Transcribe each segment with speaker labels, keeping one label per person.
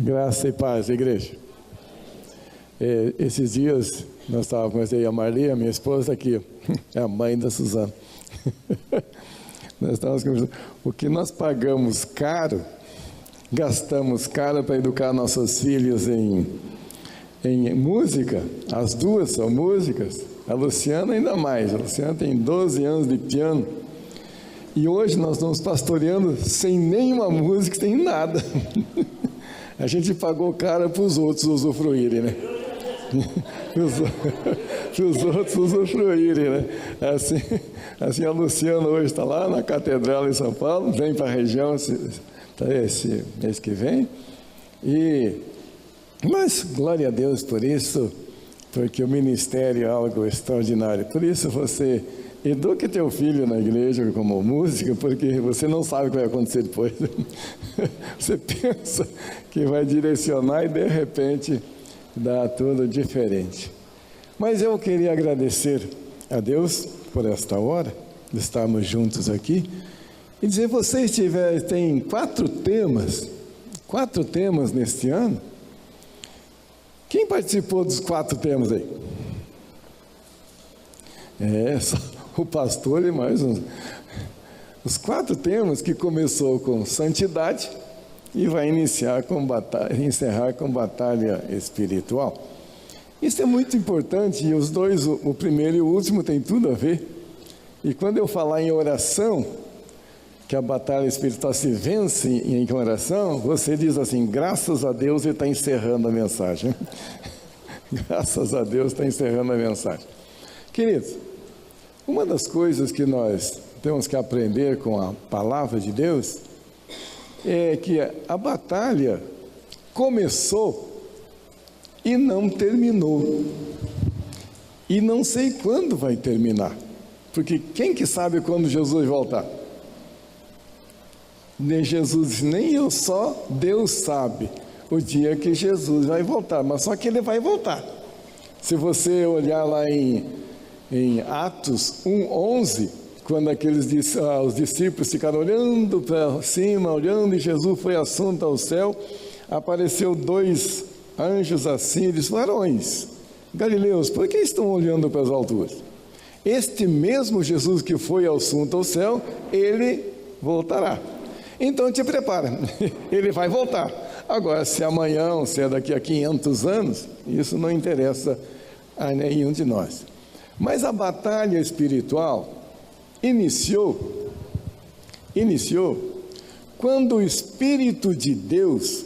Speaker 1: Graça e paz, igreja. Esses dias nós estávamos, eu e a Marli, a minha esposa aqui, é a mãe da Suzana. Nós estávamos conversando, o que nós pagamos caro, gastamos caro para educar nossos filhos em música. As duas são músicas, a Luciana ainda mais. A Luciana tem 12 anos de piano. E hoje nós estamos pastoreando sem nenhuma música, sem nada. A gente pagou caro para os outros usufruírem, né? Para os outros usufruírem, né? Assim a Luciana hoje está lá na Catedral em São Paulo, vem para a região esse mês que vem. Mas glória a Deus por isso, porque o ministério é algo extraordinário. Por isso você eduque teu filho na igreja como música, porque você não sabe o que vai acontecer depois. Você pensa que vai direcionar e de repente dá tudo diferente. Mas eu queria agradecer a Deus por esta hora, de estarmos juntos aqui, e dizer, vocês têm 4 temas neste ano. Quem participou dos 4 temas aí? Só o pastor e mais uns. Os 4 temas que começou com santidade e vai encerrar com batalha espiritual. Isso é muito importante, e os dois, o primeiro e o último, tem tudo a ver. E quando eu falar em oração, que a batalha espiritual se vence em oração, você diz assim, graças a Deus, ele está encerrando a mensagem. Graças a Deus está encerrando a mensagem. Queridos, uma das coisas que nós temos que aprender com a palavra de Deus é que a batalha começou e não terminou. E não sei quando vai terminar. Porque quem que sabe quando Jesus voltar? Nem Jesus, nem eu, só Deus sabe o dia que Jesus vai voltar. Mas só que ele vai voltar. Se você olhar lá em Atos 1:11, quando os discípulos ficaram olhando para cima, olhando, e Jesus foi assunto ao céu, apareceu 2 anjos assim, e disse, varões, galileus, por que estão olhando para as alturas? Este mesmo Jesus que foi assunto ao céu, ele voltará. Então te prepara, ele vai voltar. Agora, se amanhã ou se é daqui a 500 anos, isso não interessa a nenhum de nós. Mas a batalha espiritual iniciou quando o Espírito de Deus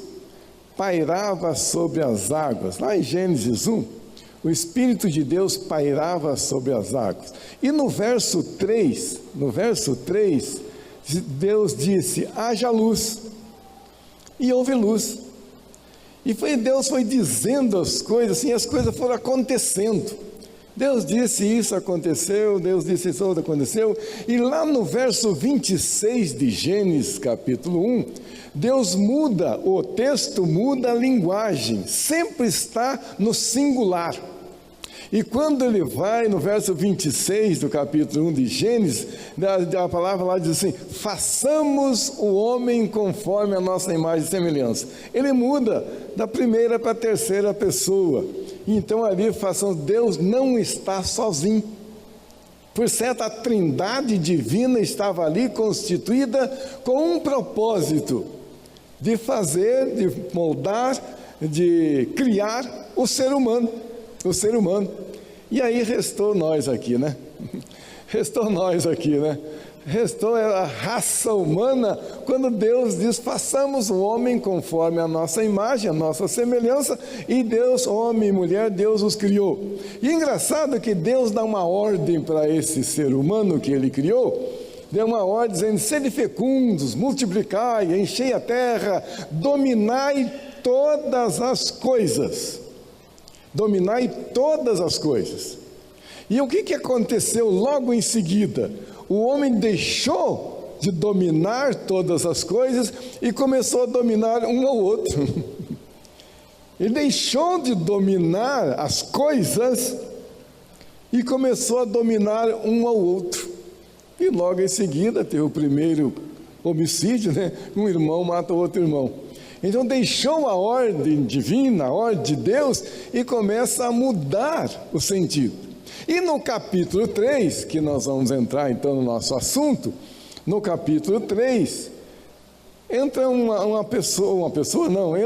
Speaker 1: pairava sobre as águas. Lá em Gênesis 1, o Espírito de Deus pairava sobre as águas. E no verso 3, Deus disse, haja luz, e houve luz. E Deus foi dizendo as coisas, assim, as coisas foram acontecendo. Deus disse isso aconteceu, Deus disse isso aconteceu, e lá no verso 26 de Gênesis capítulo 1, Deus muda, o texto muda a linguagem, sempre está no singular. E quando ele vai no verso 26 do capítulo 1 de Gênesis, a palavra lá diz assim, façamos o homem conforme a nossa imagem e semelhança. Ele muda da primeira para a terceira pessoa. Então ali Deus não está sozinho. Por certo, a trindade divina estava ali constituída com um propósito de fazer, de moldar, de criar o ser humano. E aí restou nós aqui, né? Restou a raça humana, quando Deus diz, façamos o homem conforme a nossa imagem, a nossa semelhança, e Deus, homem e mulher, Deus os criou. E é engraçado que Deus dá uma ordem para esse ser humano que ele criou, deu uma ordem dizendo, sede fecundos, multiplicai, enchei a terra, dominai todas as coisas. Dominai todas as coisas. E o que aconteceu logo em seguida? O homem deixou de dominar todas as coisas e começou a dominar um ao outro. Ele deixou de dominar as coisas e começou a dominar um ao outro. E logo em seguida teve o primeiro homicídio, né? Um irmão mata o outro irmão. Então deixou a ordem divina, a ordem de Deus, e começa a mudar o sentido. E no capítulo 3, que nós vamos entrar então no nosso assunto, no capítulo 3, entra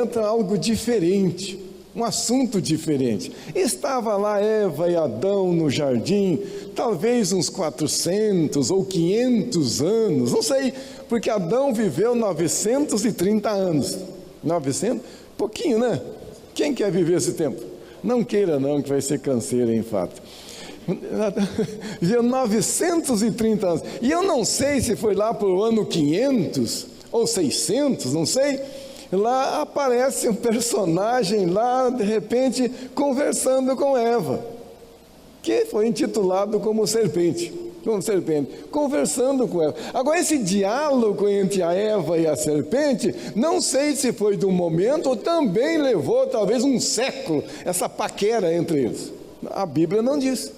Speaker 1: entra algo diferente, um assunto diferente. Estava lá Eva e Adão no jardim, talvez uns 400 ou 500 anos, não sei, porque Adão viveu 930 anos. 900? Pouquinho, né? Quem quer viver esse tempo? Não queira não, que vai ser canseiro, em fato. Viveu 930 anos. E eu não sei se foi lá para o ano 500 ou 600, não sei. Lá aparece um personagem lá, de repente, conversando com Eva, que foi intitulado como serpente, conversando com Eva. Agora, esse diálogo entre a Eva e a serpente, não sei se foi de um momento ou também levou talvez um século, essa paquera entre eles. A Bíblia não diz.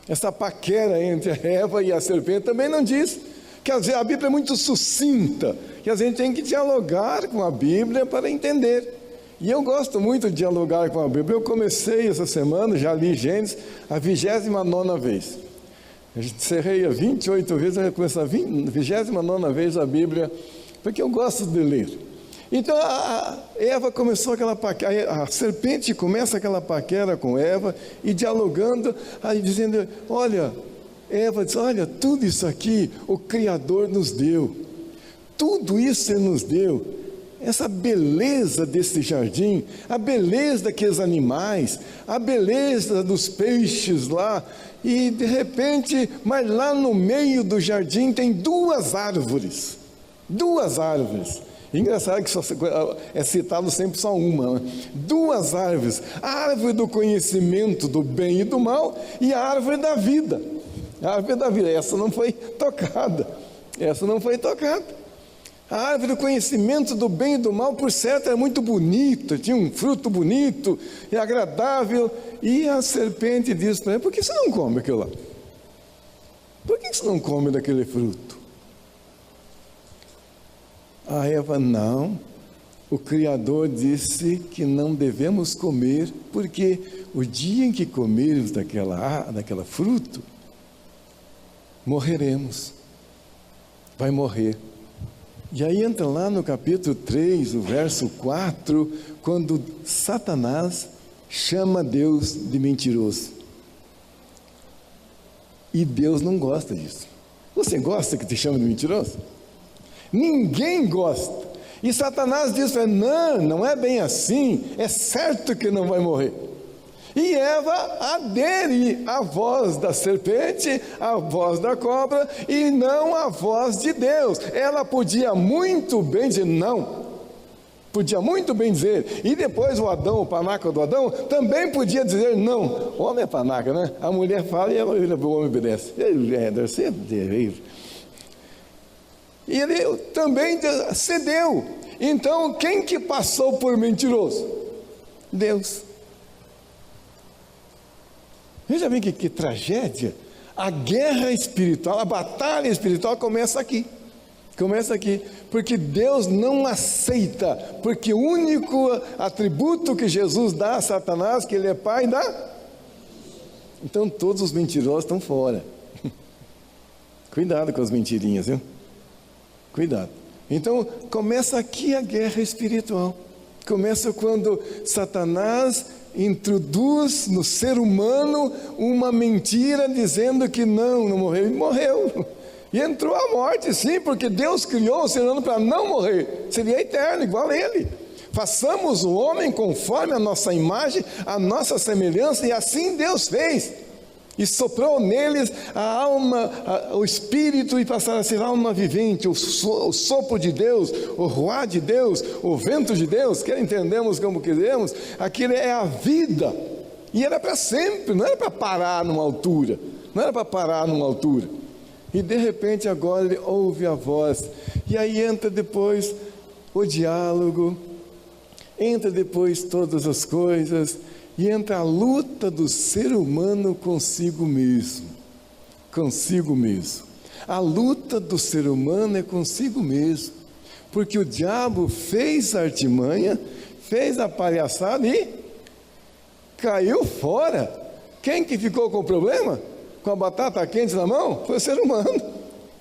Speaker 1: Essa paquera entre a Eva e a serpente também não diz. Quer dizer, a Bíblia é muito sucinta, que a gente tem que dialogar com a Bíblia para entender. E eu gosto muito de dialogar com a Bíblia. Eu comecei essa semana, já li Gênesis, a 29ª vez. A gente encerrei 28 vezes, eu começo a 29ª vez a Bíblia, porque eu gosto de ler. Então a Eva começou aquela paquera, a serpente começa aquela paquera com Eva, e dialogando, aí dizendo, olha, Eva diz, olha, tudo isso aqui o Criador nos deu, tudo isso Ele nos deu, essa beleza desse jardim, a beleza daqueles animais, a beleza dos peixes lá, e de repente, mas lá no meio do jardim tem duas árvores. Engraçado que só é citado sempre só uma, né? Duas árvores, a árvore do conhecimento do bem e do mal e a árvore da vida. A árvore da vida, essa não foi tocada. A árvore do conhecimento do bem e do mal, por certo, era muito bonita, tinha um fruto bonito e agradável. E a serpente diz para ele, por que você não come aquilo lá? Por que você não come daquele fruto? A Eva, não, o Criador disse que não devemos comer, porque o dia em que comermos daquela fruto, morreremos, vai morrer. E aí entra lá no capítulo 3, o verso 4, quando Satanás chama Deus de mentiroso. E Deus não gosta disso. Você gosta que te chamem de mentiroso? Ninguém gosta. E Satanás diz, não é bem assim, é certo que não vai morrer. E Eva adere à voz da serpente, à voz da cobra, e não à voz de Deus. Ela podia muito bem dizer não. E depois o Adão, o panaca do Adão, também podia dizer não. O homem é panaca, né? A mulher fala e o homem obedece. Deve ser terrível. E ele também cedeu. Então, quem que passou por mentiroso? Deus. Veja bem que tragédia. A guerra espiritual, a batalha espiritual começa aqui. Porque Deus não aceita, porque o único atributo que Jesus dá a Satanás, que ele é pai, dá. Então todos os mentirosos estão fora. Cuidado com as mentirinhas, viu? Cuidado. Então começa aqui a guerra espiritual. Começa quando Satanás introduz no ser humano uma mentira dizendo que não morreu. Ele morreu. E entrou a morte, sim, porque Deus criou o ser humano para não morrer. Seria eterno, igual a ele. Façamos o homem conforme a nossa imagem, a nossa semelhança, e assim Deus fez. E soprou neles a alma, o espírito, e passaram a ser alma vivente, o sopro de Deus, o ruá de Deus, o vento de Deus, quer entendemos como quisermos, aquilo é a vida. E era para sempre, não era para parar numa altura. E de repente agora ele ouve a voz, e aí entra depois o diálogo, entra depois todas as coisas, e entra a luta do ser humano consigo mesmo. A luta do ser humano é consigo mesmo, porque o diabo fez a artimanha, fez a palhaçada e caiu fora. Quem que ficou com o problema? Com a batata quente na mão? Foi o ser humano.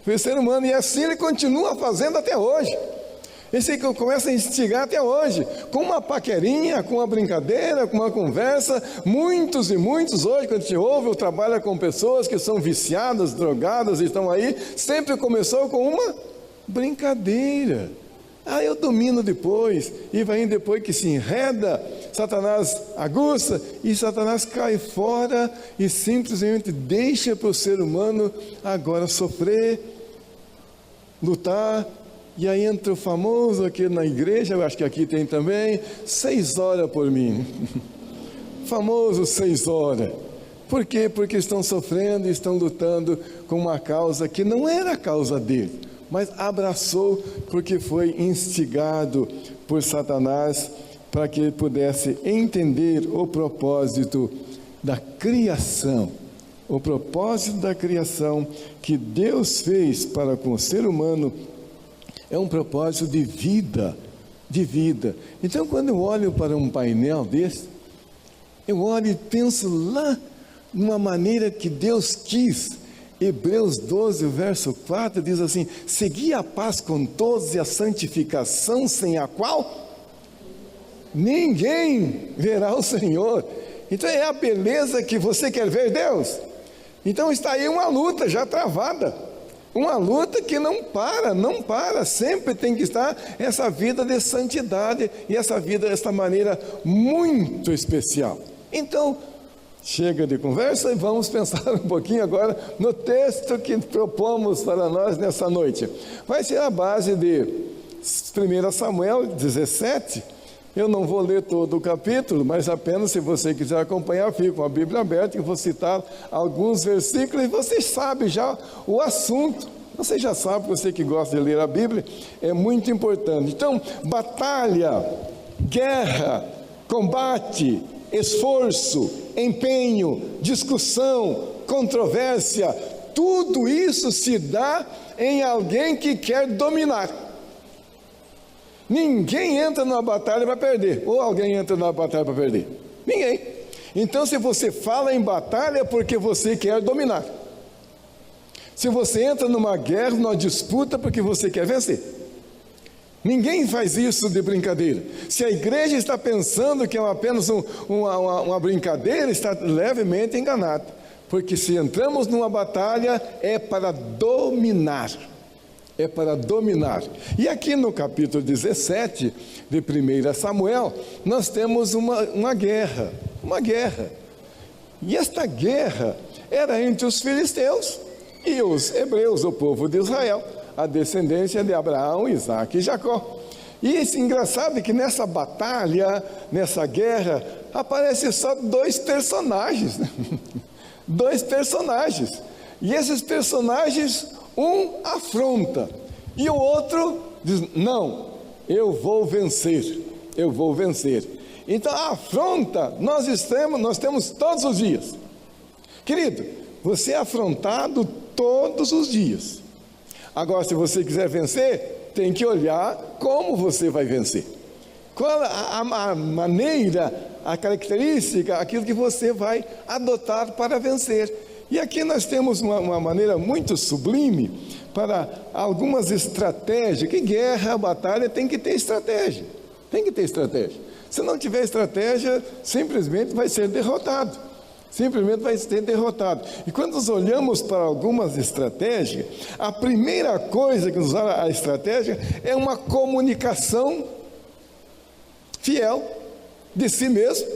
Speaker 1: Foi o ser humano, e assim ele continua fazendo até hoje. Esse que começa a instigar até hoje, com uma paquerinha, com uma brincadeira, com uma conversa. Muitos e muitos hoje, quando a gente ouve ou trabalha com pessoas que são viciadas, drogadas e estão aí, sempre começou com uma brincadeira. Eu domino depois, e vai indo depois que se enreda, Satanás aguça, e Satanás cai fora e simplesmente deixa para o ser humano agora sofrer, lutar. E aí entra o famoso aqui na igreja, eu acho que aqui tem também, 6 horas por mim. Famoso 6 horas. Por quê? Porque estão sofrendo e estão lutando com uma causa que não era a causa dele, mas abraçou porque foi instigado por Satanás para que ele pudesse entender o propósito da criação. O propósito da criação que Deus fez para com o ser humano é um propósito de vida, de vida. Então, quando eu olho para um painel desse, eu olho e penso lá numa maneira que Deus quis. Hebreus 12, verso 4 diz assim: segui a paz com todos e a santificação, sem a qual ninguém verá o Senhor. Então é a beleza que você quer ver Deus. Então está aí uma luta já travada, uma luta que não para, sempre tem que estar essa vida de santidade, e essa vida dessa maneira muito especial. Então, chega de conversa e vamos pensar um pouquinho agora no texto que propomos para nós nessa noite. Vai ser a base de 1 Samuel 17, eu não vou ler todo o capítulo, mas apenas se você quiser acompanhar, fica com a Bíblia aberta, que eu vou citar alguns versículos, e você sabe já o assunto, você já sabe, você que gosta de ler a Bíblia, é muito importante. Então, batalha, guerra, combate, esforço, empenho, discussão, controvérsia, tudo isso se dá em alguém que quer dominar. Ninguém entra numa batalha para perder, ou alguém entra numa batalha para perder? Ninguém. Então, se você fala em batalha, é porque você quer dominar. Se você entra numa guerra, numa disputa, porque você quer vencer. Ninguém faz isso de brincadeira. Se a igreja está pensando que é apenas uma brincadeira, está levemente enganado. Porque se entramos numa batalha, é para dominar. É para dominar. E aqui no capítulo 17 de 1 Samuel, nós temos uma guerra. Uma guerra. E esta guerra era entre os filisteus e os hebreus, o povo de Israel, a descendência de Abraão, Isaque e Jacó. E esse engraçado é que nessa batalha, nessa guerra, aparecem só 2 personagens. 2 personagens. E esses personagens, um afronta, e o outro diz: não, eu vou vencer, eu vou vencer. Então a afronta nós temos todos os dias. Querido, você é afrontado todos os dias. Agora, se você quiser vencer, tem que olhar como você vai vencer. Qual a maneira, a característica, aquilo que você vai adotar para vencer. E aqui nós temos uma maneira muito sublime para algumas estratégias. Que guerra, batalha, tem que ter estratégia. Tem que ter estratégia. Se não tiver estratégia, simplesmente vai ser derrotado. Simplesmente vai ser derrotado. E quando nós olhamos para algumas estratégias, a primeira coisa que nos dá a estratégia é uma comunicação fiel de si mesmo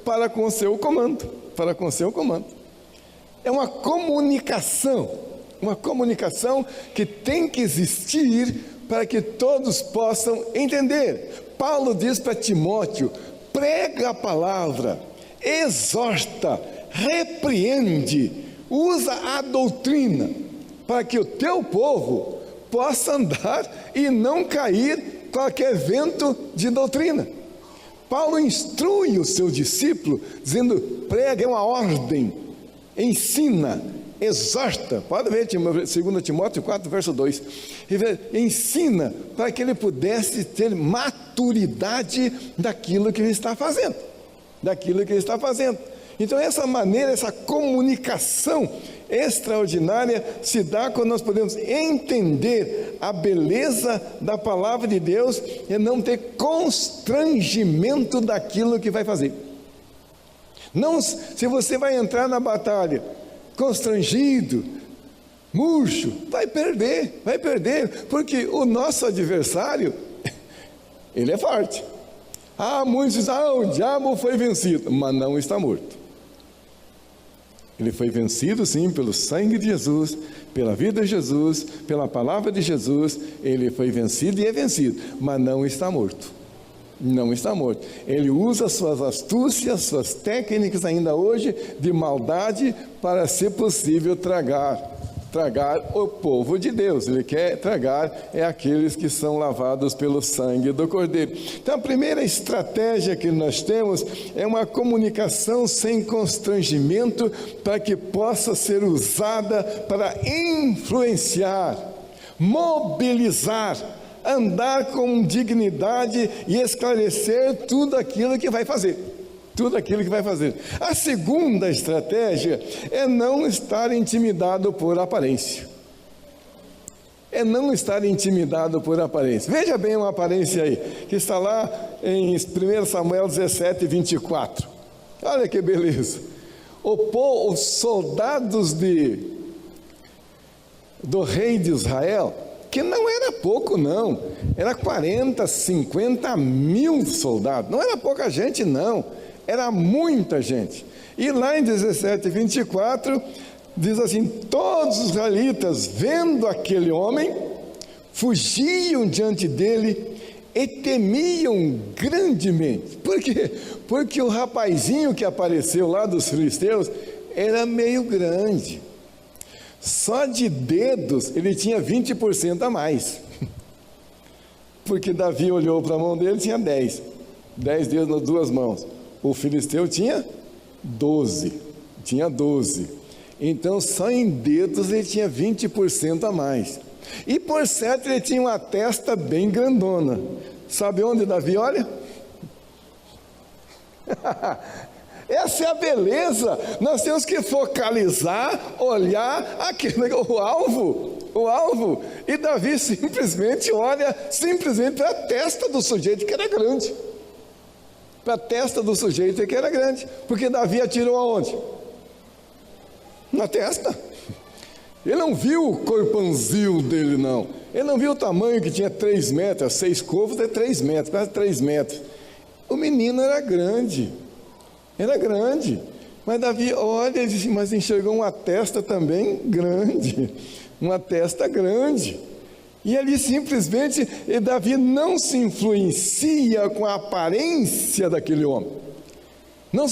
Speaker 1: para com o seu comando. Para com o seu comando. É uma comunicação que tem que existir para que todos possam entender. Paulo diz para Timóteo: prega a palavra, exorta, repreende, usa a doutrina, para que o teu povo possa andar e não cair qualquer vento de doutrina. Paulo instrui o seu discípulo, dizendo: prega, é uma ordem, ensina, exorta, pode ver 2 Timóteo 4, verso 2, ensina para que ele pudesse ter maturidade daquilo que ele está fazendo, Então essa maneira, essa comunicação extraordinária se dá quando nós podemos entender a beleza da palavra de Deus e não ter constrangimento daquilo que vai fazer. Não, se você vai entrar na batalha constrangido, murcho, vai perder, porque o nosso adversário, ele é forte. Muitos dizem, o diabo foi vencido, mas não está morto. Ele foi vencido sim pelo sangue de Jesus, pela vida de Jesus, pela palavra de Jesus, ele foi vencido e é vencido, mas não está morto. Ele usa suas astúcias, suas técnicas ainda hoje de maldade para, se possível, tragar o povo de Deus. Ele quer tragar aqueles que são lavados pelo sangue do Cordeiro. Então a primeira estratégia que nós temos é uma comunicação sem constrangimento, para que possa ser usada para influenciar, mobilizar, andar com dignidade e esclarecer tudo aquilo que vai fazer. A segunda estratégia é não estar intimidado por aparência. Veja bem uma aparência aí, que está lá em 1 Samuel 17, 24. Olha que beleza. Os soldados do rei de Israel, que não era pouco não, era 40, 50 mil soldados, não era pouca gente não, era muita gente. E lá em 17, 24, diz assim: todos os israelitas, vendo aquele homem, fugiam diante dele e temiam grandemente. Por quê? Porque o rapazinho que apareceu lá dos filisteus era meio grande. Só de dedos ele tinha 20% a mais. Porque Davi olhou para a mão dele, tinha 10 dedos nas duas mãos. O filisteu tinha 12. Então só em dedos ele tinha 20% a mais. E por certo ele tinha uma testa bem grandona. Sabe onde Davi olha? Essa é a beleza. Nós temos que focalizar, olhar o alvo. E Davi simplesmente olha para a testa do sujeito que era grande. Porque Davi atirou aonde? Na testa. Ele não viu o corpãozinho dele, não. Ele não viu o tamanho, que tinha 3 metros, 6 covos é 3 metros, quase 3 metros. O menino era grande. Mas Davi olha e diz, mas enxergou uma testa também grande. E ali simplesmente Davi não se influencia com a aparência daquele homem. Não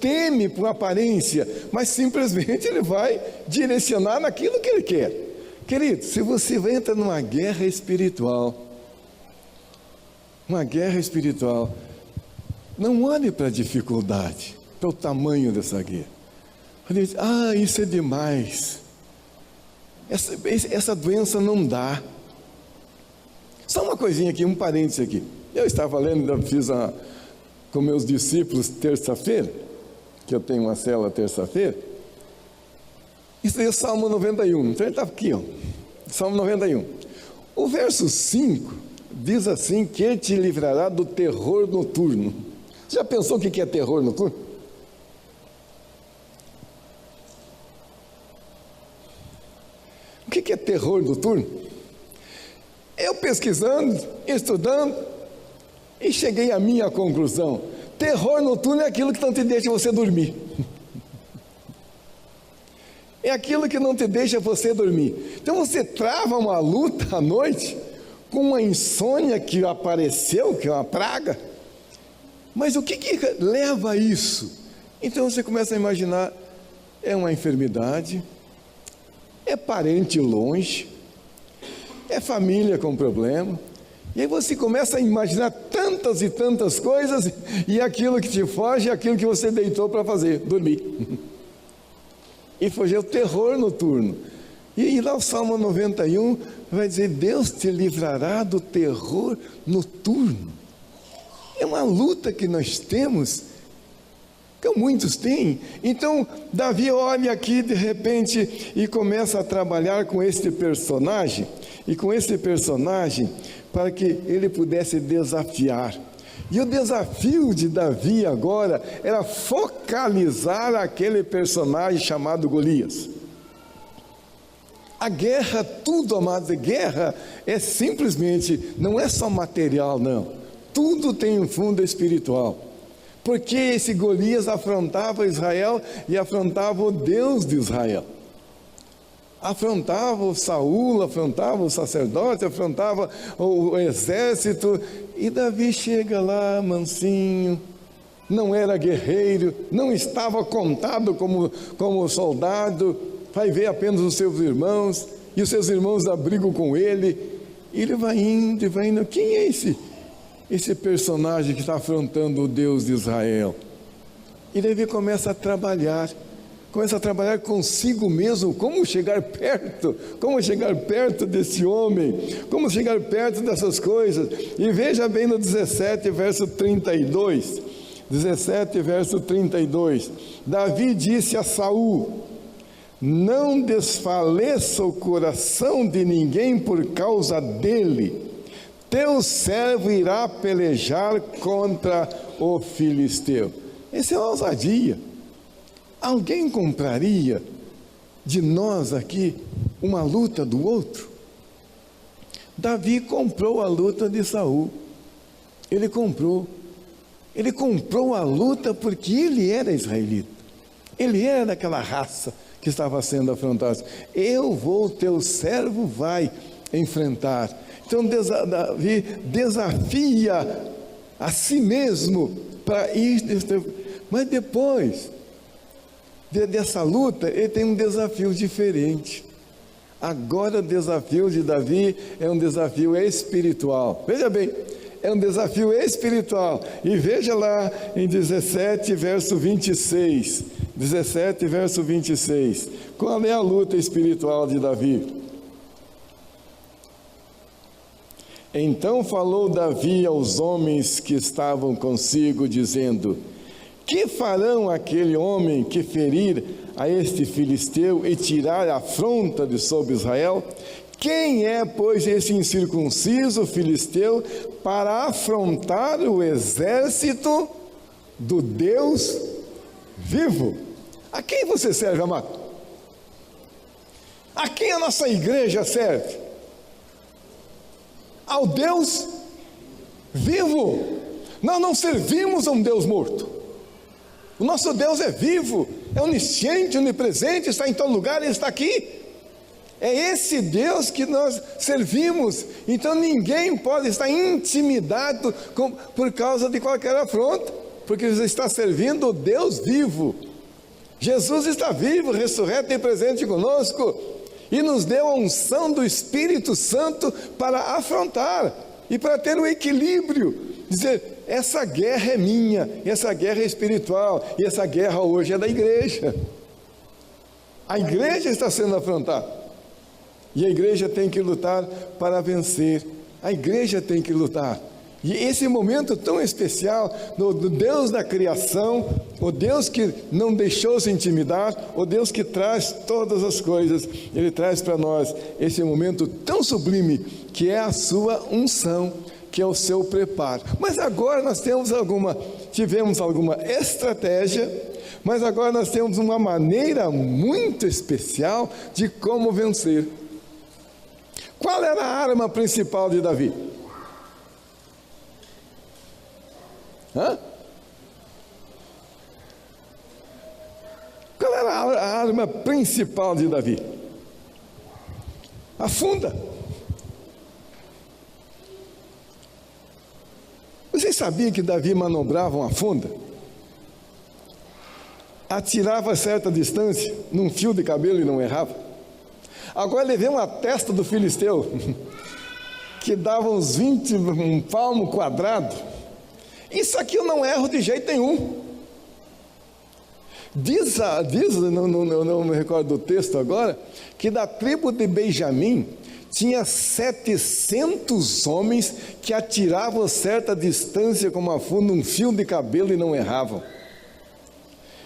Speaker 1: teme por aparência, mas simplesmente ele vai direcionar naquilo que ele quer. Querido, se você vai entrar numa guerra espiritual, não olhe para a dificuldade, para o tamanho dessa guerra. Olhe, isso é demais. Essa doença não dá. Só uma coisinha aqui, um parênteses aqui. Eu estava lendo, fiz com meus discípulos terça-feira, que eu tenho uma célula terça-feira. Isso aí é Salmo 91. Então ele está aqui, Salmo 91. O verso 5 diz assim, que ele te livrará do terror noturno. Você já pensou o que é terror noturno? O que é terror noturno? Eu pesquisando, estudando, e cheguei à minha conclusão: terror noturno é aquilo que não te deixa você dormir. É aquilo que não te deixa você dormir. Então você trava uma luta à noite com uma insônia que apareceu, que é uma praga. Mas o que leva a isso? Então você começa a imaginar, é uma enfermidade, é parente longe, é família com problema. E aí você começa a imaginar tantas e tantas coisas, e aquilo que te foge é aquilo que você deitou para fazer, dormir. E foi o terror noturno. E lá o Salmo 91 vai dizer: Deus te livrará do terror noturno. É uma luta que nós temos, que muitos têm. Então Davi olha aqui de repente e começa a trabalhar com este personagem, para que ele pudesse desafiar. E o desafio de Davi agora era focalizar aquele personagem chamado Golias. A guerra, tudo, amados, a guerra é simplesmente, não é só material, não. Tudo tem um fundo espiritual. Porque esse Golias afrontava Israel e afrontava o Deus de Israel. Afrontava o Saul, afrontava o sacerdote, afrontava o exército. E Davi chega lá mansinho, não era guerreiro, não estava contado como soldado, vai ver apenas os seus irmãos, e os seus irmãos abrigam com ele, e ele vai indo, quem é esse personagem que está afrontando o Deus de Israel? E Davi começa a trabalhar consigo mesmo, como chegar perto desse homem, como chegar perto dessas coisas. E veja bem no 17, verso 32, Davi disse a Saul: não desfaleça o coração de ninguém por causa dele, teu servo irá pelejar contra o filisteu. Essa é uma ousadia. Alguém compraria de nós aqui uma luta do outro? Davi comprou a luta de Saul. Ele comprou a luta porque ele era israelita. Ele era daquela raça que estava sendo afrontada. Teu servo vai enfrentar. Então Davi desafia a si mesmo para ir. Mas depois dessa luta, ele tem um desafio diferente. Agora o desafio de Davi é um desafio espiritual. Veja bem, é um desafio espiritual. E veja lá em 17, verso 26. Qual é a luta espiritual de Davi? Então falou Davi aos homens que estavam consigo, dizendo: que farão aquele homem que ferir a este filisteu e tirar a afronta de sobre Israel? Quem é, pois, esse incircunciso filisteu para afrontar o exército do Deus vivo? A quem você serve, amado? A quem a nossa igreja serve? Ao Deus vivo. Nós não servimos a um Deus morto. O nosso Deus é vivo, é onisciente, onipresente, está em todo lugar, Ele está aqui. É esse Deus que nós servimos. Então ninguém pode estar intimidado por causa de qualquer afronta, porque você está servindo o Deus vivo. Jesus está vivo, ressurreto e presente conosco, e nos deu a unção do Espírito Santo para afrontar e para ter um equilíbrio. Dizer, essa guerra é minha, essa guerra é espiritual, e essa guerra hoje é da igreja. A igreja está sendo afrontada, e a igreja tem que lutar para vencer. A igreja tem que lutar. E esse momento tão especial do Deus da criação, o Deus que não deixou se intimidar, o Deus que traz todas as coisas, Ele traz para nós esse momento tão sublime, que é a sua unção, que é o seu preparo. Mas agora nós tivemos alguma estratégia, mas agora nós temos uma maneira muito especial de como vencer. Qual era a arma principal de Davi? Qual era a arma principal de Davi? A funda. Vocês sabiam que Davi manobrava uma funda? Atirava a certa distância, num fio de cabelo, e não errava. Agora ele vê uma testa do filisteu, que dava uns 20, um palmo quadrado. Isso aqui eu não erro de jeito nenhum. Diz não me recordo do texto agora, que da tribo de Benjamim tinha 700 homens que atiravam a certa distância como a fundo um fio de cabelo e não erravam.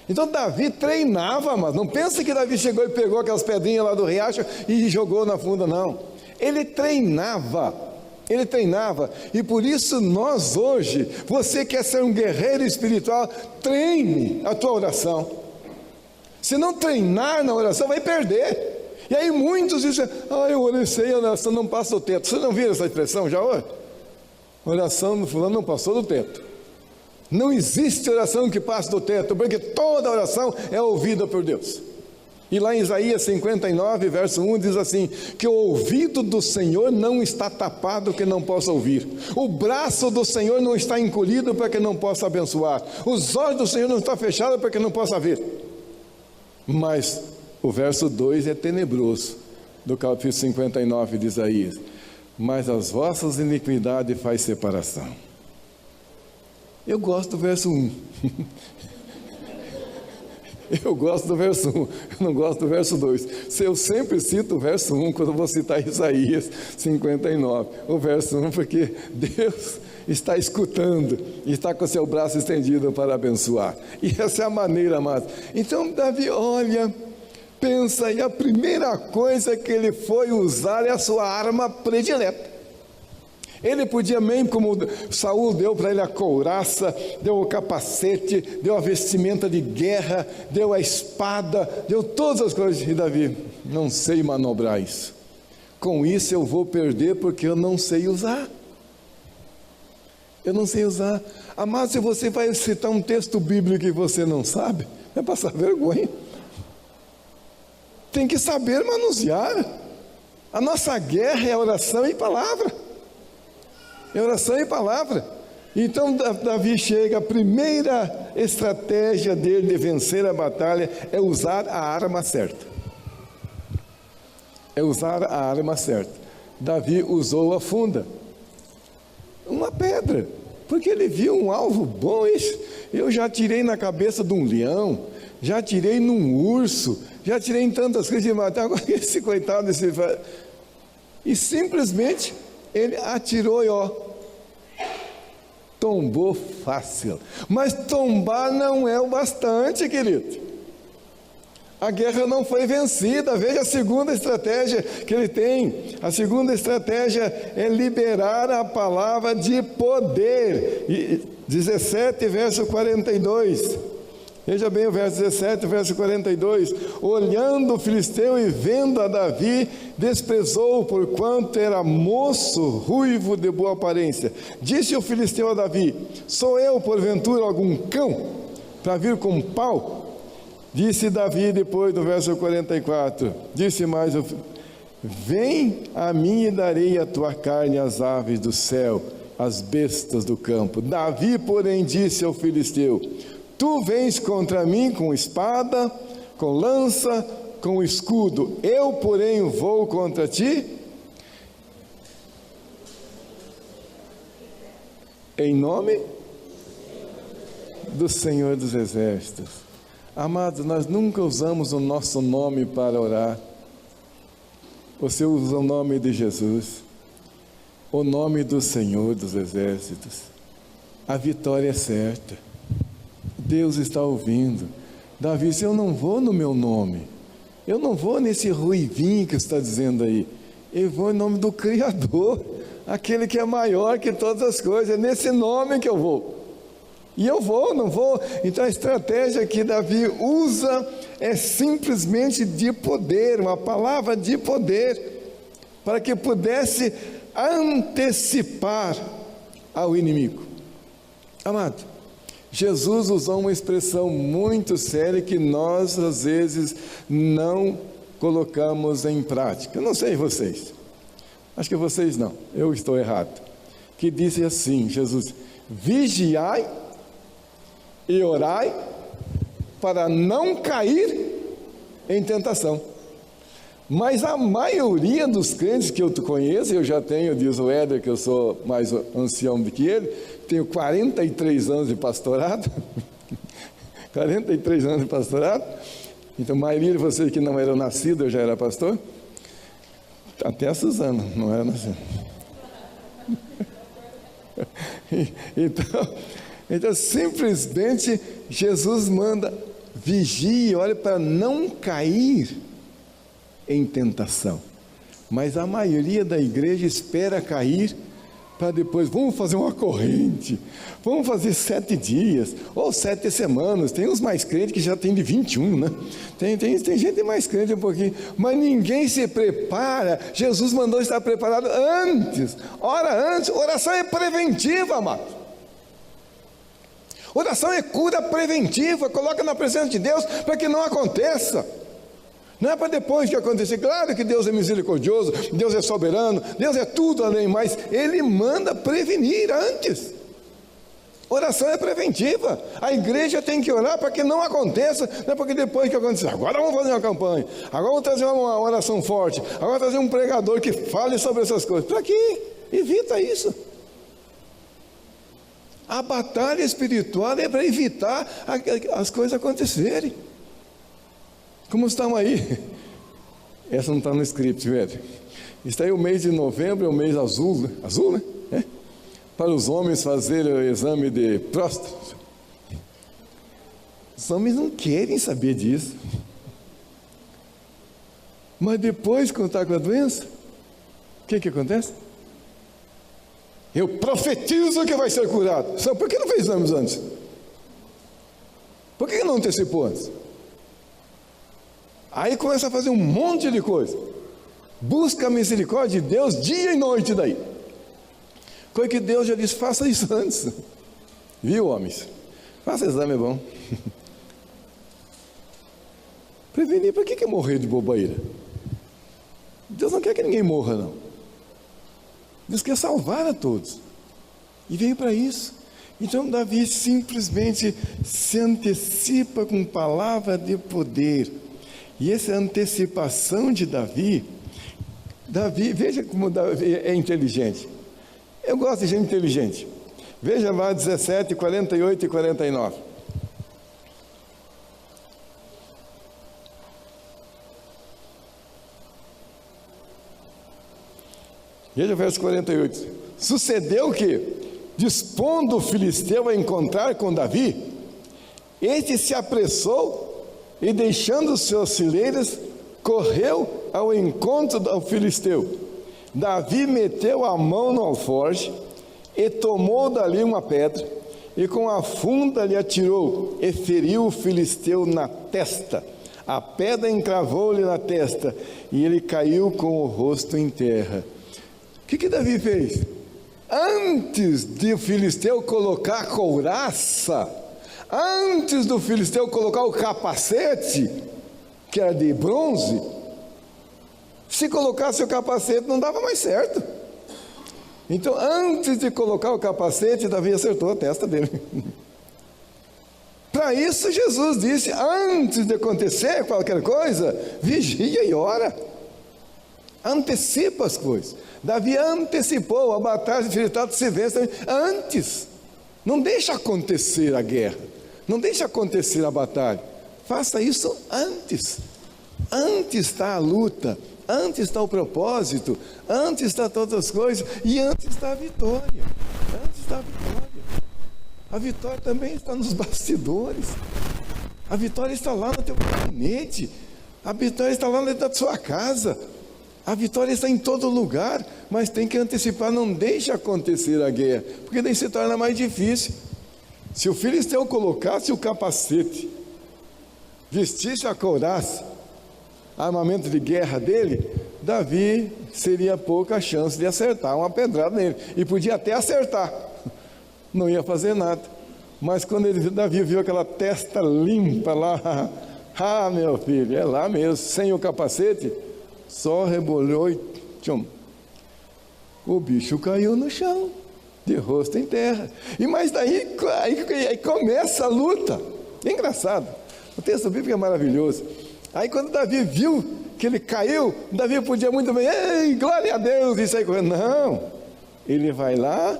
Speaker 1: Então Davi treinava, mas não pensa que Davi chegou e pegou aquelas pedrinhas lá do riacho e jogou na funda, não. Ele treinava, e por isso nós hoje, você quer ser um guerreiro espiritual, treine a tua oração. Se não treinar na oração, vai perder. E aí muitos dizem, eu orei, a oração não passa do teto. Você não viu essa expressão já hoje? Oração do fulano não passou do teto. Não existe oração que passe do teto, porque toda oração é ouvida por Deus. E lá em Isaías 59, verso 1, diz assim, que o ouvido do Senhor não está tapado que não possa ouvir. O braço do Senhor não está encolhido para que não possa abençoar. Os olhos do Senhor não estão fechados para que não possa ver. Mas o verso 2 é tenebroso, do capítulo 59 de Isaías. Mas as vossas iniquidades faz separação. Eu gosto do verso 1. Eu gosto do verso 1, eu não gosto do verso 2. Eu sempre cito o verso 1 quando eu vou citar Isaías 59. O verso 1 porque Deus está escutando e está com o seu braço estendido para abençoar. E essa é a maneira, amado. Então Davi olha, pensa, e a primeira coisa que ele foi usar é a sua arma predileta. Ele podia mesmo, como Saul deu para ele a couraça, deu o capacete, deu a vestimenta de guerra, deu a espada, deu todas as coisas. E Davi, não sei manobrar isso. Com isso eu vou perder porque eu não sei usar. Eu não sei usar. Amado, se você vai citar um texto bíblico que você não sabe, vai passar vergonha. Tem que saber manusear. A nossa guerra é oração e palavra. É oração e palavra. Então Davi chega, a primeira estratégia dele de vencer a batalha é usar a arma certa. É usar a arma certa. Davi usou a funda, uma pedra, porque ele viu um alvo bom. Eu já tirei na cabeça de um leão, já tirei num urso, já tirei em tantas coisas de matar. Agora esse coitado, e simplesmente ele atirou e tombou fácil. Mas tombar não é o bastante, querido. A guerra não foi vencida. Veja a segunda estratégia que ele tem. A segunda estratégia é liberar a palavra de poder. 17, verso 42. Veja bem o verso 17, verso 42. Olhando o filisteu e vendo a Davi, desprezou, porquanto era moço, ruivo, de boa aparência. Disse o filisteu a Davi, sou eu, porventura, algum cão, para vir com pau? Disse Davi, depois do verso 44, disse mais, vem a mim e darei a tua carne às aves do céu, às bestas do campo. Davi, porém, disse ao filisteu, tu vens contra mim com espada, com lança, com escudo. Eu, porém, vou contra ti em nome do Senhor dos Exércitos. Amados, nós nunca usamos o nosso nome para orar. Você usa o nome de Jesus, o nome do Senhor dos Exércitos. A vitória é certa. Deus está ouvindo. Davi disse, eu não vou no meu nome, eu não vou nesse ruivinho que está dizendo aí, eu vou em nome do Criador, aquele que é maior que todas as coisas, é nesse nome que eu vou. E eu vou, não vou. Então a estratégia que Davi usa é simplesmente de poder, uma palavra de poder, para que pudesse antecipar ao inimigo. Amado, Jesus usou uma expressão muito séria que nós, às vezes, não colocamos em prática. Eu não sei vocês, acho que vocês não, eu estou errado. Que disse assim, Jesus, vigiai e orai para não cair em tentação. Mas a maioria dos crentes que eu conheço, eu já tenho, diz o Éder, que eu sou mais ancião do que ele, tenho 43 anos de pastorado, 43 anos de pastorado. Então, a maioria de vocês que não eram nascidos, eu já era pastor. Até a Suzana não era nascida. Então, simplesmente, Jesus manda, vigie, olha, para não cair em tentação. Mas a maioria da igreja espera cair para depois, vamos fazer uma corrente, vamos fazer 7 dias, ou 7 semanas. Tem uns mais crentes que já tem de 21, né? Tem gente mais crente um pouquinho, mas ninguém se prepara. Jesus mandou estar preparado antes, ora antes. Oração é preventiva, amado. Oração é cura preventiva, coloca na presença de Deus para que não aconteça. Não é para depois que acontecer. Claro que Deus é misericordioso, Deus é soberano, Deus é tudo além, mas Ele manda prevenir antes. Oração é preventiva. A igreja tem que orar para que não aconteça, não é porque depois que acontecer, agora vamos fazer uma campanha, agora vamos trazer uma oração forte, agora vamos trazer um pregador que fale sobre essas coisas. Para quê? Evita isso. A batalha espiritual é para evitar as coisas acontecerem. Como estão aí? Essa não está no script, velho. Está aí o mês de novembro, é o mês azul, azul, né? É? Para os homens fazerem o exame de próstata. Os homens não querem saber disso. Mas depois, quando está com a doença, o que acontece? Eu profetizo que vai ser curado. Sabe por que não fez exames antes? Por que não antecipou antes? Aí começa a fazer um monte de coisa. Busca a misericórdia de Deus dia e noite daí. Coisa que Deus já disse, faça isso antes. Viu, homens? Faça exame, é bom. Prevenir, para que morrer de bobeira? Deus não quer que ninguém morra, não. Deus quer salvar a todos. E veio para isso. Então Davi simplesmente se antecipa com palavra de poder. E essa antecipação de Davi, veja como Davi é inteligente. Eu gosto de gente inteligente. Veja lá 17, 48 e 49. Veja o verso 48. Sucedeu que, dispondo o filisteu a encontrar com Davi, este se apressou e, deixando os seus fileiros, correu ao encontro do filisteu. Davi meteu a mão no alforje e tomou dali uma pedra, e com a funda lhe atirou, e feriu o filisteu na testa. A pedra encravou-lhe na testa, e ele caiu com o rosto em terra. O que Davi fez? Antes de o filisteu colocar a couraça, antes do filisteu colocar o capacete, que era de bronze, se colocasse o capacete não dava mais certo. Então, antes de colocar o capacete, Davi acertou a testa dele. Para isso Jesus disse, antes de acontecer qualquer coisa, vigia e ora. Antecipa as coisas. Davi antecipou a batalha de Filisteu, se vence antes. Não deixa acontecer a guerra. Não deixa acontecer a batalha. Faça isso antes. Antes está a luta. Antes está o propósito. Antes está todas as coisas. E antes está a vitória. Antes está a vitória. A vitória também está nos bastidores. A vitória está lá no teu gabinete. A vitória está lá dentro da sua casa. A vitória está em todo lugar, mas tem que antecipar, não deixe acontecer a guerra, porque daí se torna mais difícil. Se o filisteu colocasse o capacete, vestisse a couraça, armamento de guerra dele, Davi seria pouca chance de acertar uma pedrada nele, e podia até acertar, não ia fazer nada. Mas quando Davi viu aquela testa limpa lá, meu filho, é lá mesmo, sem o capacete, só rebolhou e tchum, o bicho caiu no chão, de rosto em terra. E mas daí aí começa a luta. É engraçado, o texto bíblico é maravilhoso. Aí quando Davi viu que ele caiu, Davi podia muito bem, ei, glória a Deus, e sair correndo. Não, ele vai lá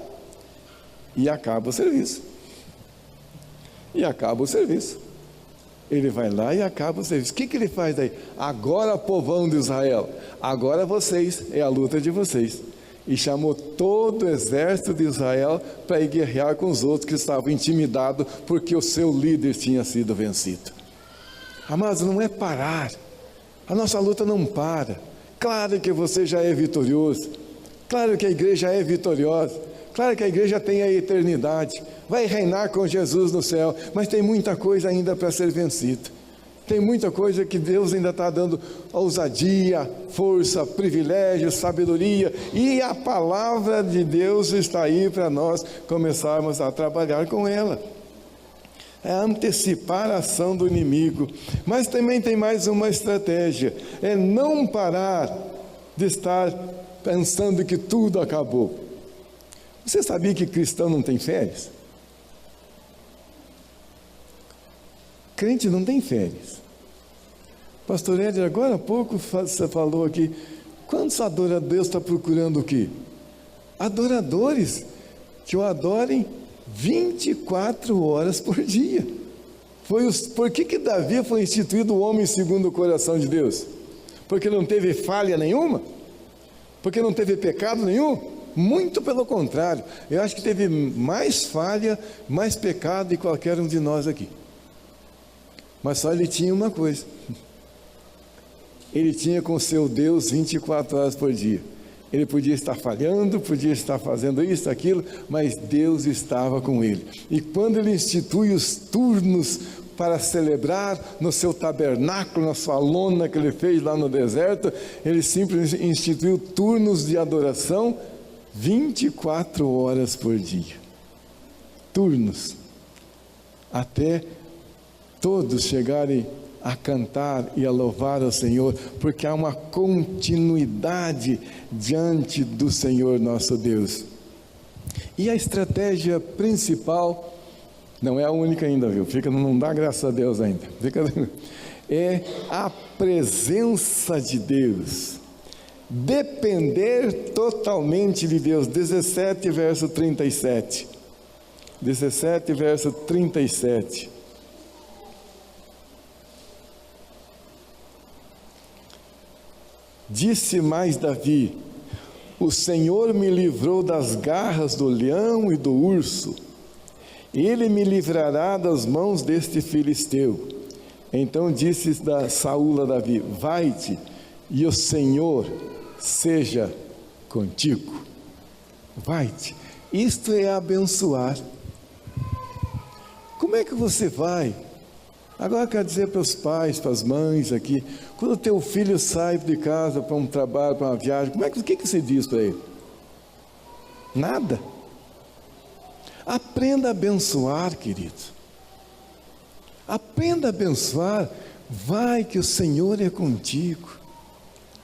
Speaker 1: e acaba o serviço. ele vai lá e acaba o serviço. O que ele faz daí? Agora, povão de Israel, agora vocês, é a luta de vocês. E chamou todo o exército de Israel para ir guerrear com os outros que estavam intimidados porque o seu líder tinha sido vencido. Amados, não é parar. A nossa luta não para. Claro que você já é vitorioso. Claro que a igreja é vitoriosa. Claro que a igreja tem a eternidade. Vai reinar com Jesus no céu. Mas tem muita coisa ainda para ser vencida. Tem muita coisa que Deus ainda está dando ousadia, força, privilégio, sabedoria. E a palavra de Deus está aí para nós começarmos a trabalhar com ela. É antecipar a ação do inimigo. Mas também tem mais uma estratégia. É não parar de estar pensando que tudo acabou. Você sabia que cristão não tem férias? Crente não tem férias. Pastor Éder, agora há pouco você falou aqui, quantos adoradores Deus está procurando o quê? Adoradores que o adorem 24 horas por dia. Por que Davi foi instituído o homem segundo o coração de Deus? Porque não teve falha nenhuma? Porque não teve pecado nenhum? Muito pelo contrário, eu acho que teve mais falha, mais pecado de qualquer um de nós aqui. Mas só ele tinha uma coisa. Ele tinha com seu Deus 24 horas por dia. Ele podia estar falhando, podia estar fazendo isso, aquilo, mas Deus estava com ele. E quando ele institui os turnos para celebrar no seu tabernáculo, na sua lona que ele fez lá no deserto, ele simplesmente instituiu turnos de adoração 24 horas por dia. Turnos. Até todos chegarem a cantar e a louvar ao Senhor, porque há uma continuidade diante do Senhor nosso Deus. E a estratégia principal, não é a única ainda, viu? Não dá graças a Deus ainda. É a presença de Deus. Depender totalmente de Deus. 17, verso 37. 17, verso 37. Disse mais Davi: o Senhor me livrou das garras do leão e do urso, ele me livrará das mãos deste filisteu. Então disse Saúl a Davi: vai-te, e o Senhor seja contigo. Vai-te. Isto é abençoar. Como é que você vai? Agora eu quero dizer para os pais, para as mães aqui, quando o teu filho sai de casa para um trabalho, para uma viagem, o que você diz para ele? Nada. Aprenda a abençoar, querido. Aprenda a abençoar. Vai que o Senhor é contigo.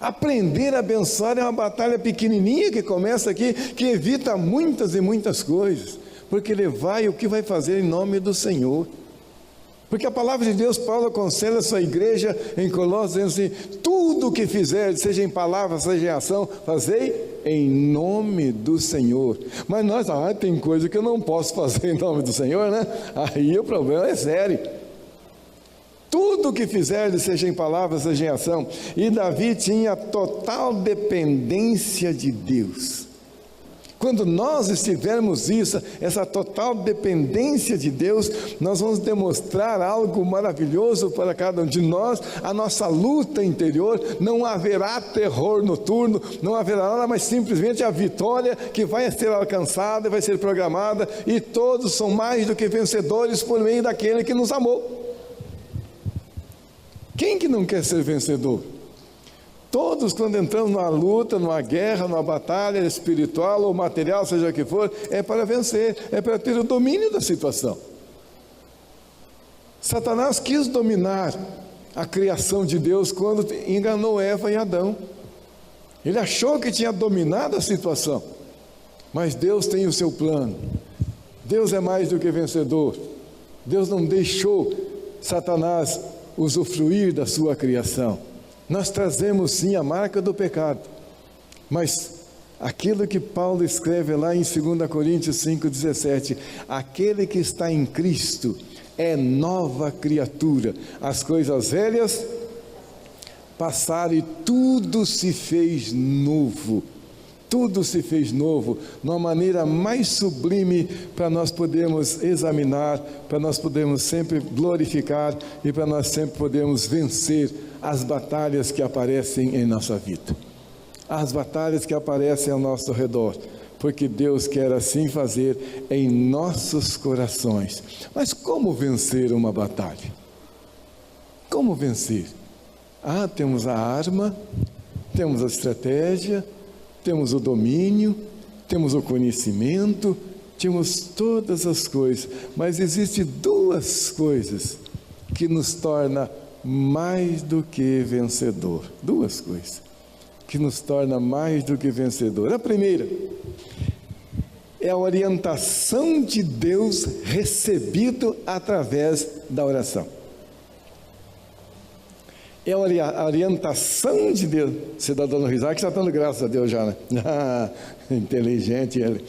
Speaker 1: Aprender a abençoar é uma batalha pequenininha que começa aqui, que evita muitas e muitas coisas, porque ele vai, o que vai fazer em nome do Senhor? Porque a palavra de Deus, Paulo aconselha a sua igreja em Colossos, dizendo assim: tudo o que fizer, seja em palavra, seja em ação, fazei em nome do Senhor. Mas nós, tem coisa que eu não posso fazer em nome do Senhor, né? Aí o problema é sério. Tudo o que fizer, seja em palavra, seja em ação. E Davi tinha total dependência de Deus. Quando nós estivermos essa total dependência de Deus, nós vamos demonstrar algo maravilhoso para cada um de nós. A nossa luta interior, não haverá terror noturno, não haverá nada, mas simplesmente a vitória que vai ser alcançada, vai ser programada, e todos são mais do que vencedores por meio daquele que nos amou. Quem que não quer ser vencedor? Todos, quando entramos numa luta, numa guerra, numa batalha espiritual ou material, seja o que for, é para vencer, é para ter o domínio da situação. Satanás quis dominar a criação de Deus quando enganou Eva e Adão. Ele achou que tinha dominado a situação, mas Deus tem o seu plano. Deus é mais do que vencedor. Deus não deixou Satanás usufruir da sua criação. Nós trazemos sim a marca do pecado, mas aquilo que Paulo escreve lá em 2 Coríntios 5,17, aquele que está em Cristo é nova criatura. As coisas velhas passaram e tudo se fez novo. Tudo se fez novo, de uma maneira mais sublime para nós podermos examinar, para nós podermos sempre glorificar e para nós sempre podermos vencer as batalhas que aparecem em nossa vida. As batalhas que aparecem ao nosso redor, porque Deus quer assim fazer em nossos corações. Mas como vencer uma batalha? Como vencer? Temos a arma, temos a estratégia, temos o domínio, temos o conhecimento, temos todas as coisas, mas existem duas coisas que nos tornam mais do que vencedor. Duas coisas que nos tornam mais do que vencedor. A primeira é a orientação de Deus recebido através da oração. É a orientação de Deus. Você está dando risada, que está dando graças a Deus já, né? Inteligente ele.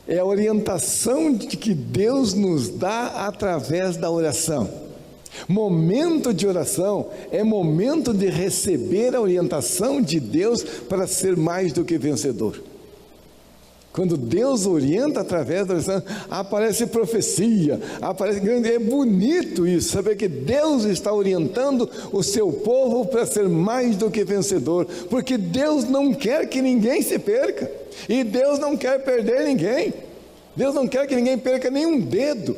Speaker 1: É a orientação que Deus nos dá através da oração. Momento de oração é momento de receber a orientação de Deus para ser mais do que vencedor. Quando Deus orienta através da oração, aparece profecia, aparece grande, é bonito isso, saber que Deus está orientando o seu povo para ser mais do que vencedor, porque Deus não quer que ninguém se perca, e Deus não quer perder ninguém, Deus não quer que ninguém perca nenhum dedo.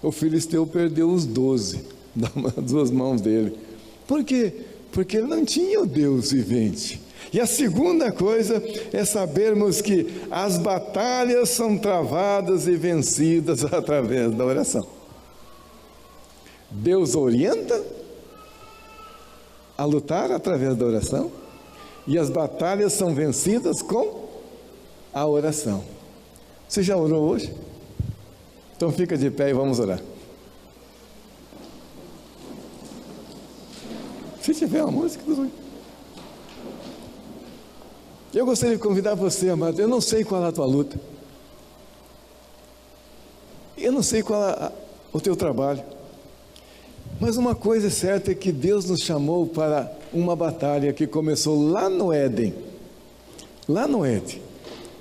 Speaker 1: O filisteu perdeu os 12 das duas mãos dele. Por quê? Porque ele não tinha o Deus vivente. E a segunda coisa é sabermos que as batalhas são travadas e vencidas através da oração. Deus orienta a lutar através da oração e as batalhas são vencidas com a oração. Você já orou hoje? Então fica de pé e vamos orar. Se tiver uma música, tudo bem. Eu gostaria de convidar você, amado. Eu não sei qual é a tua luta. Eu não sei qual é o teu trabalho. Mas uma coisa é certa é que Deus nos chamou para uma batalha que começou lá no Éden. Lá no Éden.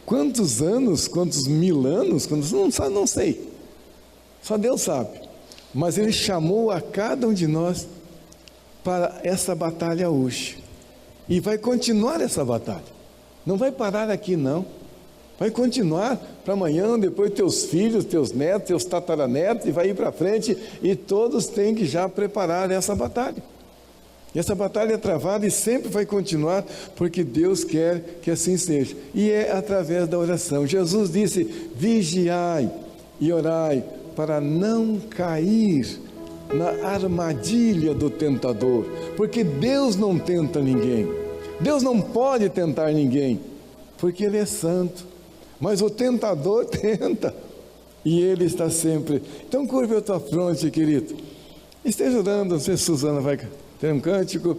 Speaker 1: Quantos anos, quantos mil anos, não sei. Só Deus sabe. Mas Ele chamou a cada um de nós para essa batalha hoje. E vai continuar essa batalha. Não vai parar aqui não, vai continuar para amanhã, depois teus filhos, teus netos, teus tataranetos, e vai ir para frente, e todos têm que já preparar essa batalha. E essa batalha é travada e sempre vai continuar, porque Deus quer que assim seja, e é através da oração. Jesus disse: vigiai e orai, para não cair na armadilha do tentador, porque Deus não tenta ninguém. Deus não pode tentar ninguém, porque Ele é santo, mas o tentador tenta, e Ele está sempre. Então curve a tua fronte, querido, esteja orando. Não sei se Suzana vai ter um cântico,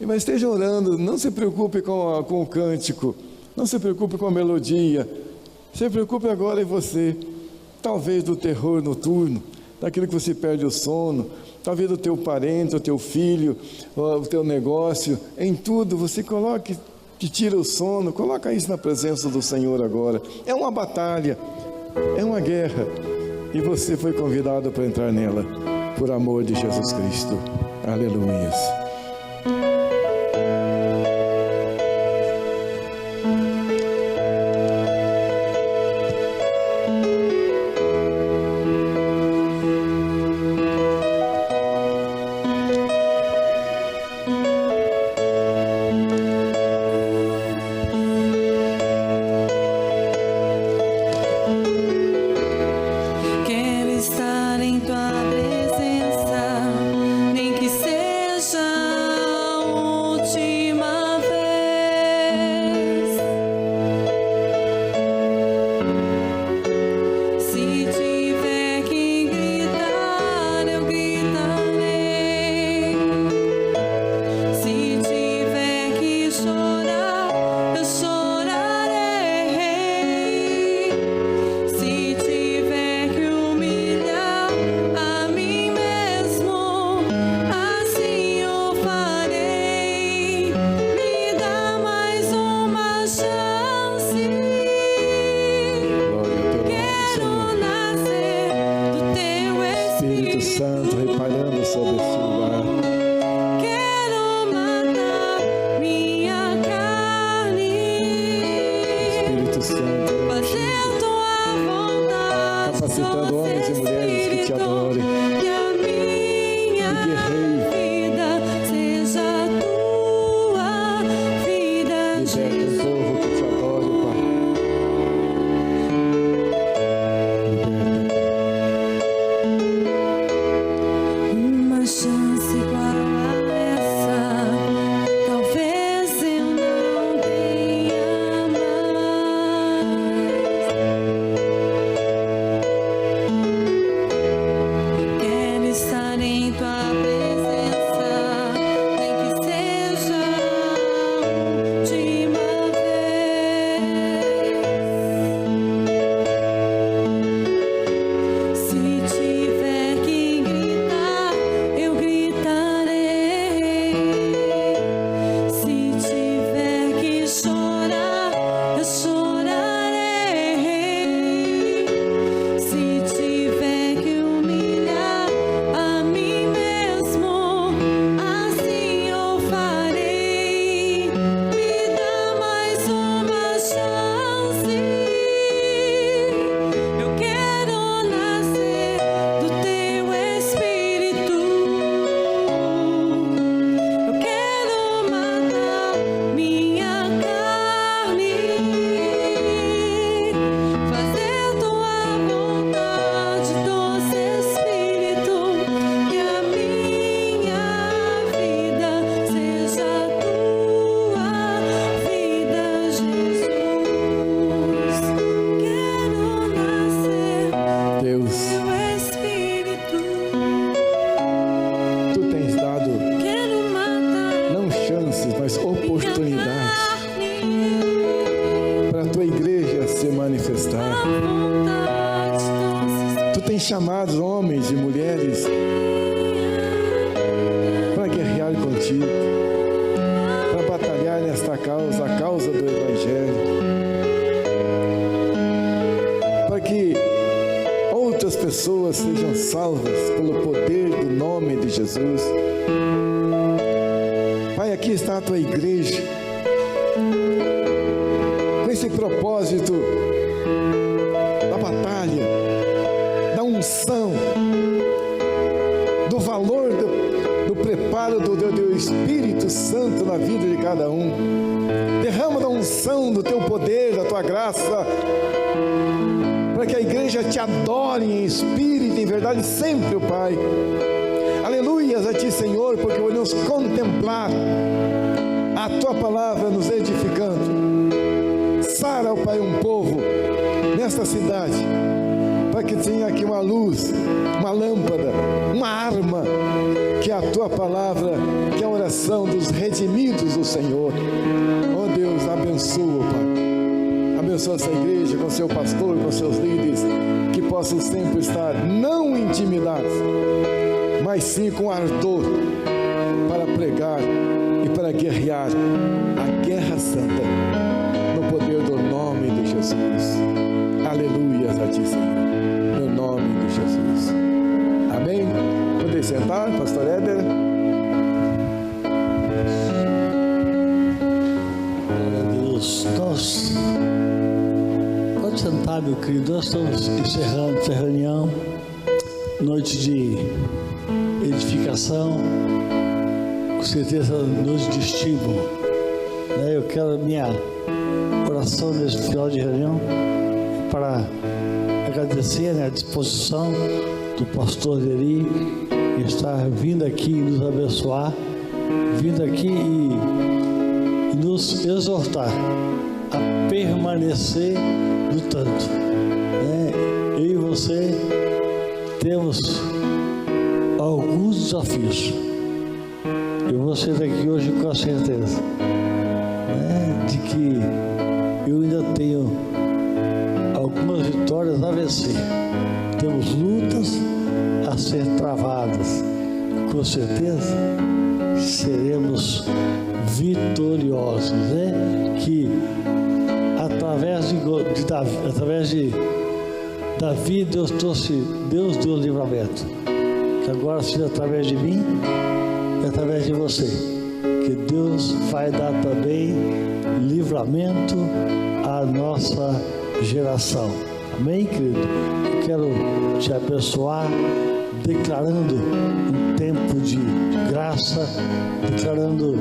Speaker 1: mas esteja orando, não se preocupe com o cântico, não se preocupe com a melodia, se preocupe agora em você, talvez do terror noturno, daquilo que você perde o sono, talvez do teu parente, o teu filho, o teu negócio, em tudo você coloque, te tira o sono, coloca isso na presença do Senhor agora. É uma batalha, é uma guerra, e você foi convidado para entrar nela, por amor de Jesus Cristo. Aleluia.
Speaker 2: Quero estar em tua presença, nem que seja
Speaker 1: Espírito Santo,
Speaker 2: fazer tua vontade,
Speaker 1: capacitando homens e mulheres que te adorem.
Speaker 2: que a minha vida seja tua vida,
Speaker 1: Liberta um povo que te adore, Pai.
Speaker 2: uma chance igual a essa, talvez eu não tenha mais. Quero estar em tua presença, nem que seja a última vez. Se tiver que gritar, eu gritarei. Se tiver que chorar, eu chorarei. Se tiver que humilhar a mim mesmo, assim eu farei. Me dá mais uma chance. Eu quero nascer do teu Espírito. Eu quero matar minha carne, fazer tua vontade, doce Espírito, que a minha vida seja tua vida, Jesus. Quero nascer
Speaker 1: Deus,
Speaker 2: do Espírito.
Speaker 1: tu tens dado
Speaker 2: Quero matar
Speaker 1: não chances, mas oportunidades
Speaker 2: carne,
Speaker 1: para a tua igreja se manifestar.
Speaker 2: vontade, doce
Speaker 1: Tu tens chamado homens e mulheres para guerrear contigo, para batalhar nesta causa, a causa do Evangelho, para que outras pessoas sejam salvas pelo poder do nome de Jesus. Pai, aqui está a tua igreja, com esse propósito da batalha, da unção, do valor do preparo do Espírito Santo na vida de cada um. Derrama da unção do teu poder, da tua graça, para que a igreja te adore em espírito e em verdade sempre, ó Pai. Aleluias a ti, Senhor, porque podemos contemplar a tua palavra nos edificando. Sara, ó Pai, um povo nesta cidade, para que tenha aqui uma luz, uma lâmpada, uma arma, que é a tua palavra, que é a oração dos redimidos do Senhor. Oh Deus, abençoa, Pai. Abençoa essa igreja com seu pastor, com seus líderes, que possam sempre estar não intimidados, mas sim com ardor para pregar e para guerrear a guerra santa no poder do nome de Jesus. Aleluias a ti, Senhor, no nome de Jesus. Amém? Podem sentar, pastor Éder.
Speaker 3: Glória a Deus. Pode sentar, meu querido. Nós estamos encerrando essa reunião, noite de edificação, com certeza noite de estímulo, né? Eu quero minha oração nesse final de reunião para agradecer, né, a disposição do pastor Eri em estar vindo aqui e nos abençoar, vindo aqui e nos exortar a permanecer lutando, né? Eu e você temos alguns desafios. Eu vou sair daqui hoje com a certeza, né, de que eu ainda tenho algumas vitórias a vencer. Temos lutas a ser travadas. Com certeza seremos vitoriosos, né? Que através de Davi, Deus deu o livramento. Que agora seja através de mim e através de você, que Deus vai dar também livramento a nossa geração. Amém, querido? Eu quero te abençoar, declarando um tempo de graça, declarando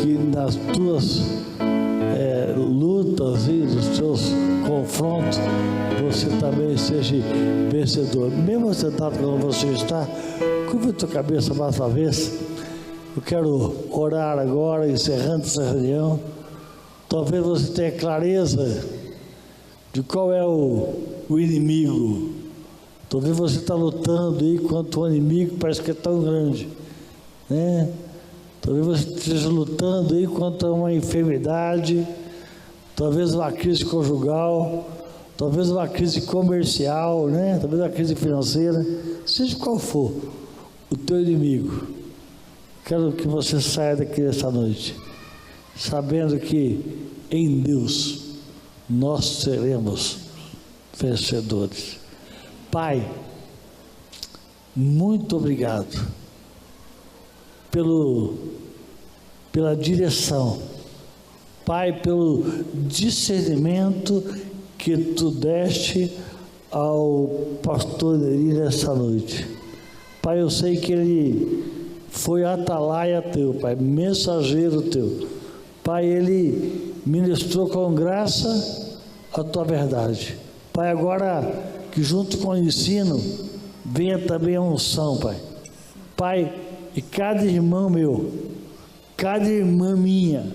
Speaker 3: que nas tuas lutas e nos teus confrontos, você também seja vencedor. Mesmo sentado como você está, curva a tua cabeça mais uma vez. Eu quero orar agora, encerrando essa reunião. Talvez você tenha clareza de qual é o inimigo. Talvez você está lutando aí contra o inimigo que parece que é tão grande, né? Talvez você esteja lutando aí contra uma enfermidade, talvez uma crise conjugal, talvez uma crise comercial, né? Talvez uma crise financeira, seja qual for o teu inimigo. Quero que você saia daqui esta noite, sabendo que em Deus nós seremos vencedores. Pai, muito obrigado pela direção, Pai, pelo discernimento que Tu deste ao pastor Eri nessa noite. Pai, eu sei que ele foi atalaia Teu, Pai, mensageiro Teu. Pai, ele ministrou com graça a Tua verdade. Pai, agora que junto com o ensino venha também a unção, Pai. Pai, e cada irmão meu, cada irmã minha,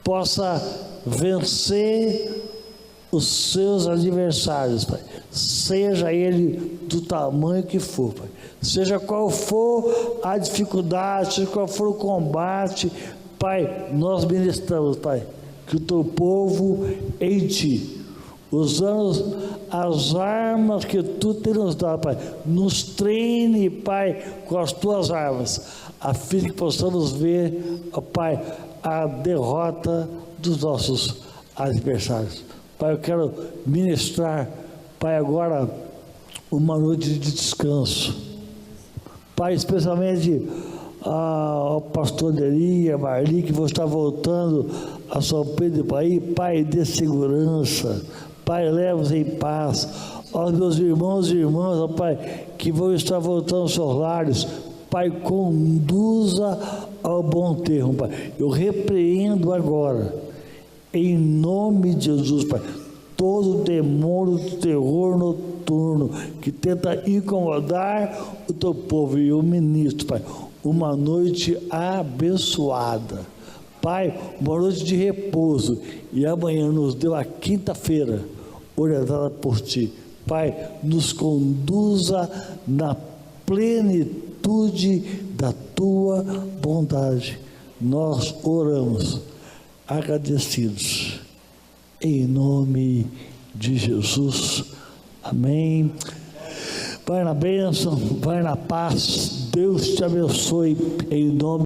Speaker 3: possa vencer os seus adversários, Pai. Seja ele do tamanho que for, Pai. Seja qual for a dificuldade, seja qual for o combate, Pai, nós ministramos, Pai, que o Teu povo em Ti, usando as armas que Tu tem nos dado, Pai, nos treine, Pai, com as Tuas armas, a fim de que possamos ver, ó Pai, a derrota dos nossos adversários. Pai, eu quero ministrar, Pai, agora uma noite de descanso. Pai, especialmente ao pastor Eri, a Marli, que vão estar voltando a São Pedro do Pai, Pai, dê segurança. Pai, leva-os em paz. Aos meus irmãos e irmãs, ó Pai, que vão estar voltando aos seus lares, Pai, conduza ao bom termo, Pai. Eu repreendo agora, em nome de Jesus, Pai, todo demônio do terror noturno que tenta incomodar o Teu povo. E eu ministro, Pai, uma noite abençoada. Pai, uma noite de repouso. E amanhã nos deu a quinta-feira, orientada por Ti. Pai, nos conduza na plenitude da Tua bondade. Nós oramos agradecidos. Em nome de Jesus. Amém. Vai na bênção, vai na paz. Deus te abençoe em nome